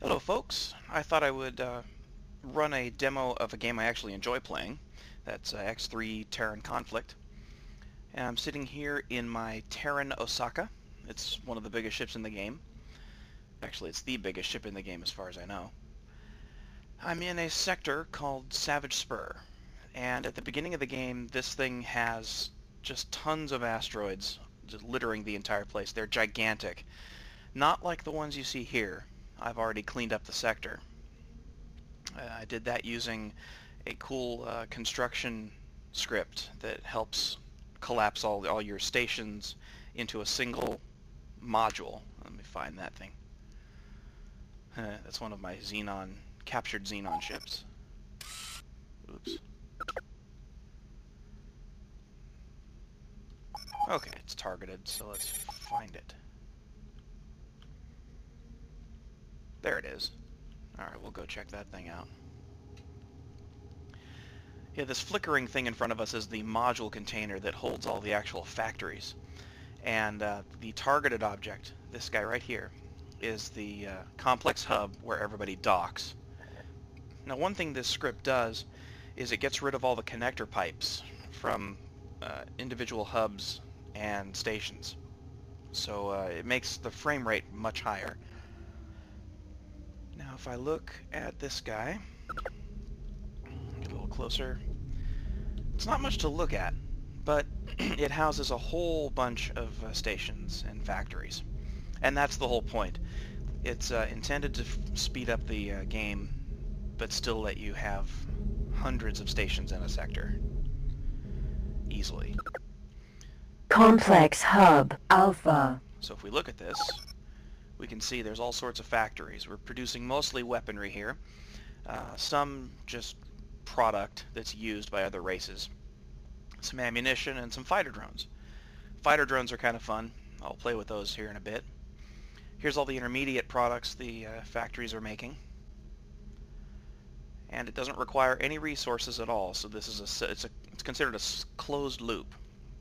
Hello folks, I thought I would run a demo of a game I actually enjoy playing. That's X3 Terran Conflict. And I'm sitting here in my Terran Osaka. It's one of the biggest ships in the game. Actually, it's the biggest ship in the game as far as I know. I'm in a sector called Savage Spur. And at the beginning of the game, this thing has just tons of asteroids just littering the entire place. They're gigantic. Not like the ones you see here. I've already cleaned up the sector. I did that using a cool construction script that helps collapse all your stations into a single module. Let me find that thing. That's one of my Xenon, captured Xenon ships. Oops. Okay, it's targeted, so let's find it. There it is. Alright, we'll go check that thing out. Yeah, this flickering thing in front of us is the module container that holds all the actual factories. And the targeted object, this guy right here, is the complex hub where everybody docks. Now, one thing this script does is it gets rid of all the connector pipes from individual hubs and stations. So it makes the frame rate much higher. Now if I look at this guy, get a little closer, it's not much to look at, but it houses a whole bunch of stations and factories. And that's the whole point. It's intended to speed up the game, but still let you have hundreds of stations in a sector easily. Complex Hub Alpha. So if we look at this, we can see there's all sorts of factories. We're producing mostly weaponry here. Some just product that's used by other races. Some ammunition and some fighter drones. Fighter drones are kind of fun. I'll play with those here in a bit. Here's all the intermediate products the factories are making. And it doesn't require any resources at all, so this is it's considered a closed loop.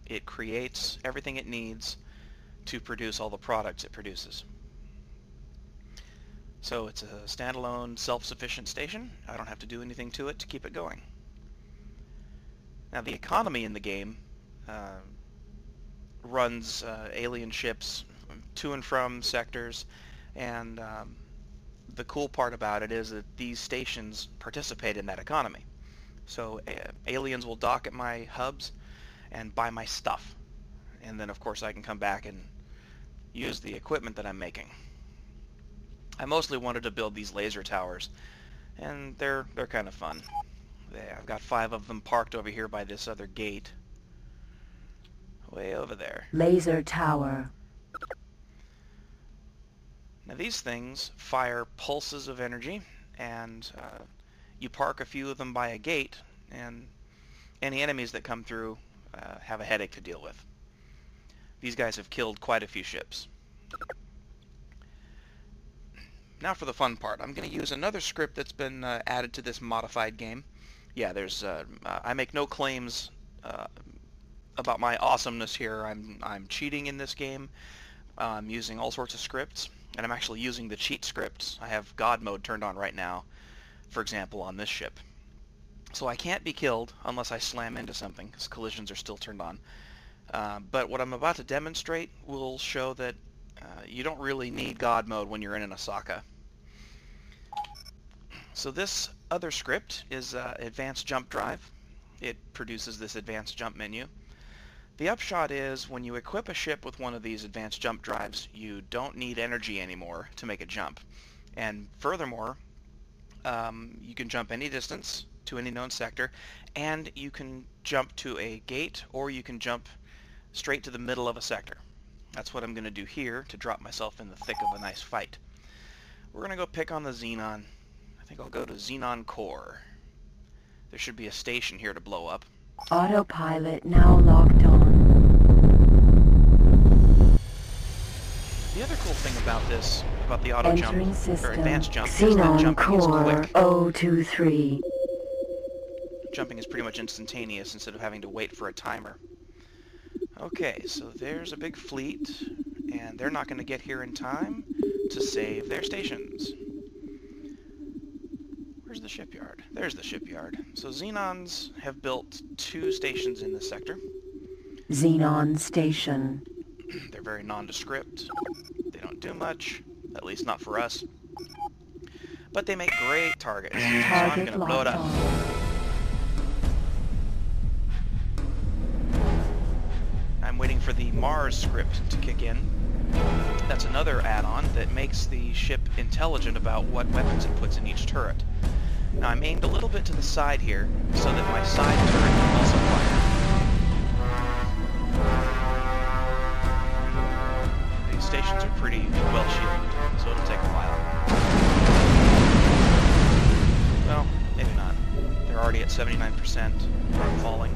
It creates everything it needs to produce all the products it produces. So it's a standalone, self-sufficient station. I don't have to do anything to it to keep it going. Now the economy in the game runs alien ships to and from sectors, and the cool part about it is that these stations participate in that economy. So aliens will dock at my hubs and buy my stuff, and then of course I can come back and use the equipment that I'm making. I mostly wanted to build these laser towers, and they're kind of fun. I've got 5 of them parked over here by this other gate, way over there. Laser Tower. Now these things fire pulses of energy, and you park a few of them by a gate, and any enemies that come through have a headache to deal with. These guys have killed quite a few ships. Now for the fun part. I'm going to use another script that's been added to this modified game. Yeah, there's I make no claims about my awesomeness here. I'm cheating in this game. I'm using all sorts of scripts, and I'm actually using the cheat scripts. I have God mode turned on right now, for example, on this ship. So I can't be killed unless I slam into something, because collisions are still turned on. But what I'm about to demonstrate will show that you don't really need God mode when you're in an Osaka. So this other script is advanced jump drive. It produces this advanced jump menu. The upshot is when you equip a ship with one of these advanced jump drives, you don't need energy anymore to make a jump. And furthermore, you can jump any distance to any known sector, and you can jump to a gate, or you can jump straight to the middle of a sector. That's what I'm going to do here to drop myself in the thick of a nice fight. We're going to go pick on the Xenon. I think I'll go to Xenon Core. There should be a station here to blow up. Autopilot now locked on. The other cool thing about this, about the auto jump, Entering or system. advanced jump, is that Xenon jumping is Core quick. 023. Jumping is pretty much instantaneous instead of having to wait for a timer. Okay, so there's a big fleet, and they're not going to get here in time to save their stations. Where's the shipyard? There's the shipyard. So Xenons have built 2 stations in this sector. Xenon Station. They're very nondescript. They don't do much, at least not for us. But they make great targets, so I'm Target going to blow it locked up. on. I'm waiting for the Mars script to kick in. That's another add-on that makes the ship intelligent about what weapons it puts in each turret. Now I'm aimed a little bit to the side here, so that my side turret can also fire. These stations are pretty well shielded, so it'll take a while. Well, maybe not. They're already at 79%. I'm falling.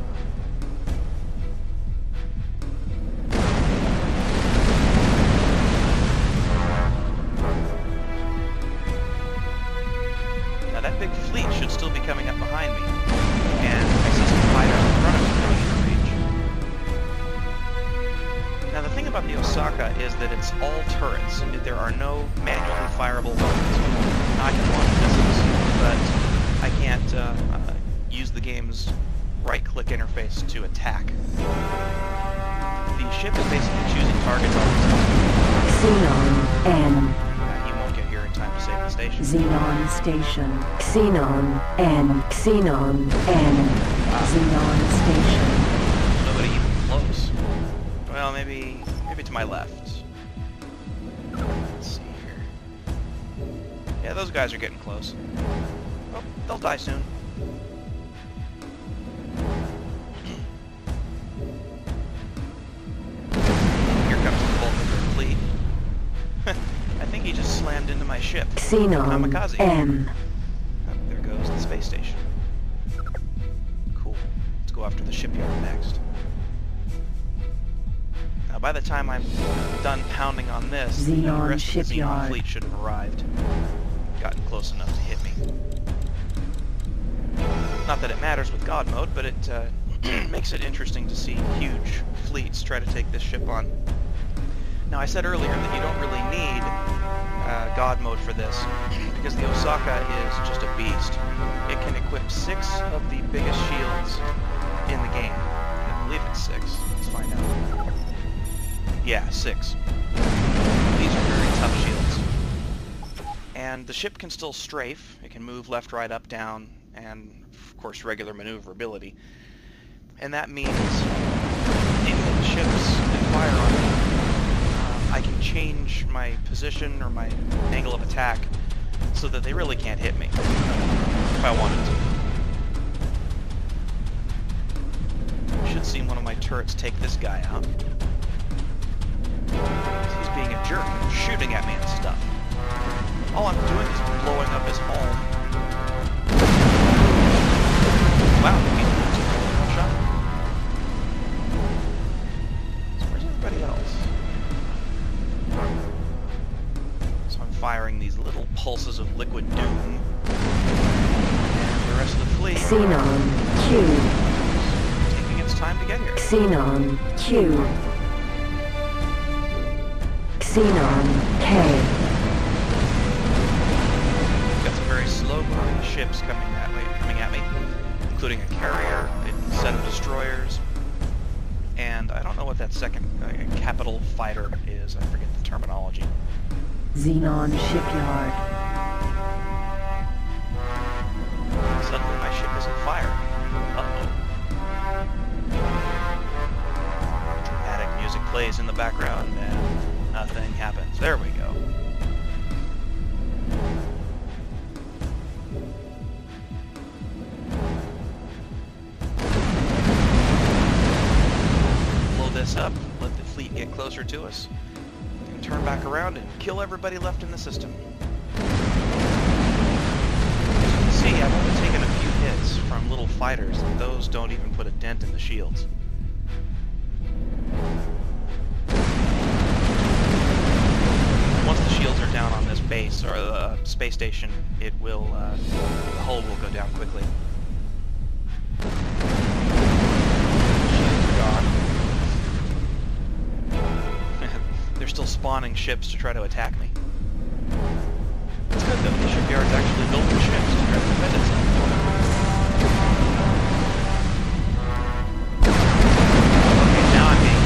That big fleet should still be coming up behind me, and I see some fighters in front of me coming into range. Now the thing about the Osaka is that it's all turrets. There are no manually fireable weapons. Now, I can launch missiles, but I can't use the game's right-click interface to attack. The ship is basically choosing targets all the time. Xenon N. You won't get here in time to save the station. Xenon Station. Xenon N. Xenon N. Xenon Station. Nobody even close. Well, maybe to my left. Let's see here. Yeah, those guys are getting close. Oh, they'll die soon. Here comes the bulk of their fleet. I think he just slammed into my ship. Xenon Kamikaze. M. Oh, there goes the space station. Cool. Let's go after the shipyard next. Now, by the time I'm done pounding on this, the Xenon rest of the Xenon shipyard. fleet should have arrived. Gotten close enough to hit me. Not that it matters with God mode, but it makes it interesting to see huge fleets try to take this ship on. Now, I said earlier that you don't really need God mode for this, because the Osaka is just a beast. It can equip 6 of the biggest shields in the game. I believe it's 6. Let's find out. Yeah, 6. These are very tough shields. And the ship can still strafe. It can move left, right, up, down, and of course regular maneuverability. And that means if the ships that fire on me, I can change my position or my angle of attack so that they really can't hit me if I wanted to. I should see one of my turrets take this guy out. He's being a jerk, shooting at me and stuff. All I'm doing is blowing up his hull. Wow, he took one shot. So where's everybody else? So I'm firing these little pulses of liquid doom. And the rest of the fleet Xenon Q. taking its time to get here. Xenon Q. Xenon K. Got some very slow-moving ships coming at me, including a carrier, a set of destroyers, and I don't know what that second capital fighter is. I forget the terminology. Xenon Shipyard. Suddenly my ship isn't firing. Uh-oh. Dramatic music plays in the background and nothing happens. There we go. Blow this up, let the fleet get closer to us, and turn back around and kill everybody left in the system. As you can see, I've only taken a few hits from little fighters, and those don't even put a dent in the shields. Once the shields are down on this base, or the space station, it will, the hull will go down quickly. Shields are gone. They're still spawning ships to try to attack me. It's good though, the shipyard's actually building ships to try to defend itself. Okay, now I'm being...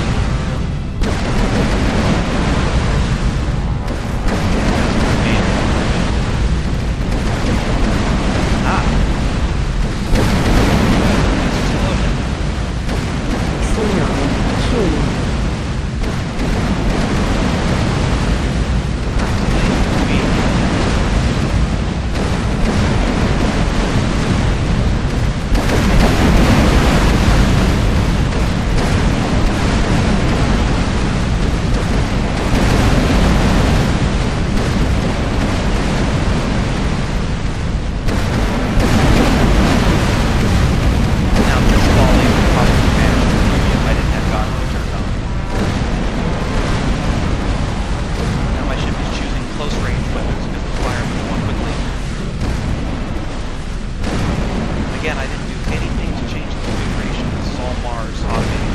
Again, I didn't do anything to change the configuration. This is all Mars automated.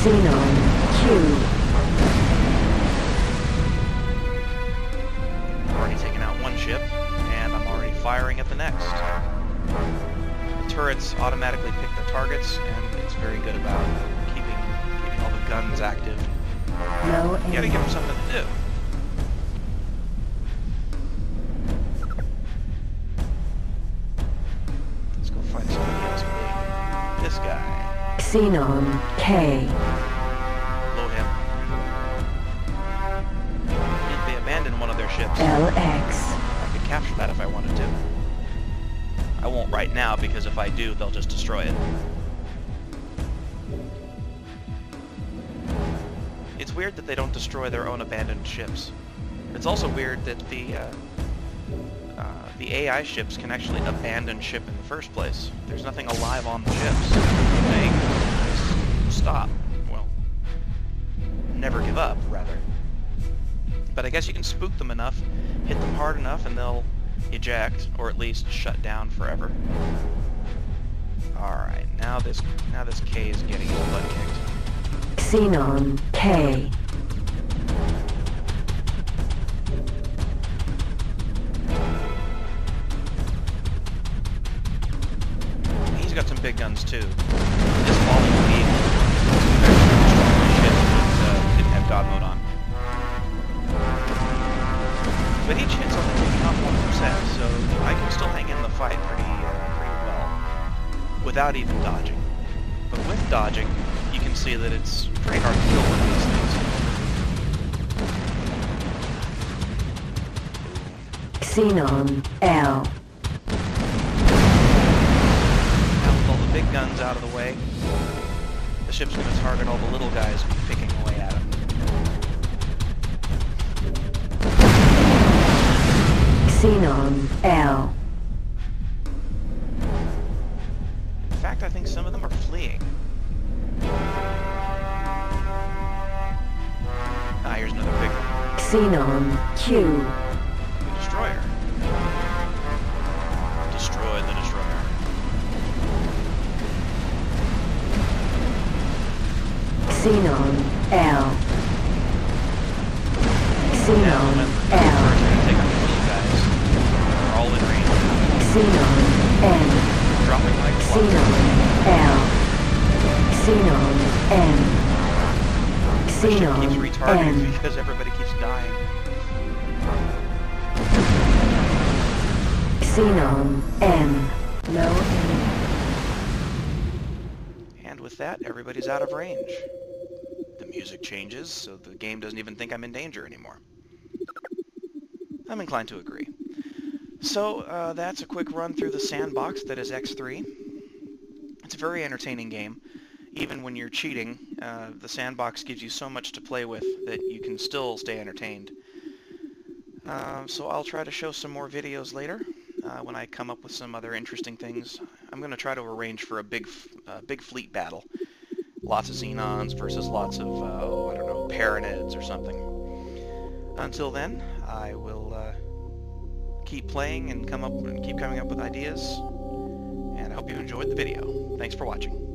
Xenon Q. I've already taken out one ship, and I'm already firing at the next. The turrets automatically pick their targets, and it's very good about keeping all the guns active. No You gotta give them something to do. Find somebody else big. This guy. Xenon K. Blow him. They abandoned one of their ships. LX. I could capture that if I wanted to. I won't right now, because if I do, they'll just destroy it. It's weird that they don't destroy their own abandoned ships. It's also weird that the AI ships can actually abandon ship in the first place. There's nothing alive on the ships. They stop. Well, never give up, rather. But I guess you can spook them enough, hit them hard enough, and they'll eject, or at least shut down forever. Alright, now this K is getting his butt kicked. Xenon K. Got some big guns too. This falling beam ship didn't have God mode on. But each hit's only taking off 1%, so I can still hang in the fight pretty well, without even dodging. But with dodging, you can see that it's pretty hard to kill one of these things. Xenon L. Big guns out of the way. The ship's going to target all the little guys picking away at them. Xenon L. In fact, I think some of them are fleeing. Ah, here's another big one. Xenon Q. The destroyer. Destroy the destroyer. Xenon L. Xenon L. Take out the little guys. They're all in range. Xenon N. Dropping like Xenon L. Xenon N. The ship keeps Xenon retarding N. because everybody keeps dying. Xenon N. No N. And with that, everybody's out of range. The music changes, so the game doesn't even think I'm in danger anymore. I'm inclined to agree. So, that's a quick run through the sandbox that is X3. It's a very entertaining game. Even when you're cheating, the sandbox gives you so much to play with that you can still stay entertained. So I'll try to show some more videos later when I come up with some other interesting things. I'm going to try to arrange for a big fleet battle. Lots of Xenons versus lots of, I don't know, Paranids or something. Until then, I will keep playing and keep coming up with ideas. And I hope you enjoyed the video. Thanks for watching.